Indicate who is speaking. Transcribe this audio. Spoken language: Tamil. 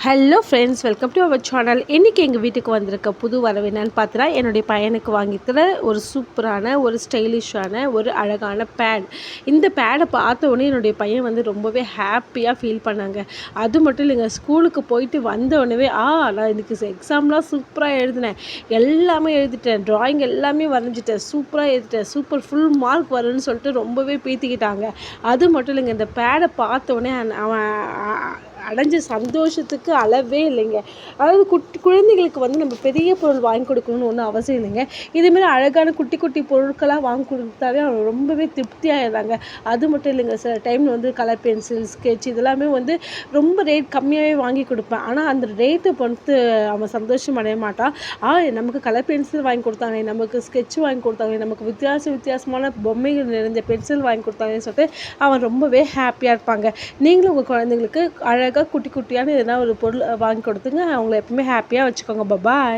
Speaker 1: Hello friends, welcome to our channel. இன்றைக்கி எங்கள் வீட்டுக்கு வந்திருக்க புது வரவு என்னன்னு பார்த்தா என்னுடைய பையனுக்கு வாங்கிக்கிற ஒரு சூப்பரான ஒரு ஸ்டைலிஷான ஒரு அழகான பேட். இந்த பேடை பார்த்த உடனே என்னுடைய பையன் வந்து ரொம்பவே ஹாப்பியாக ஃபீல் பண்ணாங்க. அது மட்டும் இல்லைங்க, ஸ்கூலுக்கு போயிட்டு வந்த உடனே நான் இன்றைக்கி எக்ஸாம்லாம் சூப்பராக எழுதினேன், எல்லாமே எழுதிட்டேன், ட்ராயிங் எல்லாமே வரைஞ்சிட்டேன், சூப்பராக எழுதிட்டேன், சூப்பர் ஃபுல் மார்க் வரும்னு சொல்லிட்டு ரொம்பவே பீத்திக்கிட்டாங்க. அது மட்டும் இல்லைங்க, இந்த பேடை பார்த்த உடனே அவன் அடைஞ்ச சந்தோஷத்துக்கு அளவே இல்லைங்க. அதாவது குழந்தைகளுக்கு வந்து நம்ம பெரிய பொருள் வாங்கி கொடுக்கணும்னு ஒன்றும் அவசியம் இல்லைங்க. இதேமாரி அழகான குட்டி குட்டி பொருட்களாக வாங்கி கொடுத்தாலே அவங்க ரொம்பவே திருப்தியாகிடுறாங்க. அது மட்டும் இல்லைங்க, சில டைம் வந்து கலர் பென்சில், ஸ்கெட்ச் இதெல்லாமே வந்து ரொம்ப ரேட் கம்மியாகவே வாங்கி கொடுப்பேன். ஆனால் அந்த ரேட்டை பொறுத்து அவன் சந்தோஷம் அடைய மாட்டான். நமக்கு கலர் பென்சில் வாங்கி கொடுத்தாங்க, நமக்கு ஸ்கெட்ச் வாங்கி கொடுத்தாங்க, நமக்கு வித்தியாசமான பொம்மைகள் நிறைஞ்ச பென்சில் வாங்கி கொடுத்தாங்கன்னு சொல்லிட்டு அவன் ரொம்பவே ஹாப்பியாக இருப்பாங்க. நீங்களும் உங்கள் குழந்தைங்களுக்கு அழகாக குட்டி குட்டியான எதனா ஒரு பொருள் வாங்கி கொடுத்துங்க. அவங்கள எப்பவுமே ஹாப்பியாக வச்சுக்கோங்க. பாய்.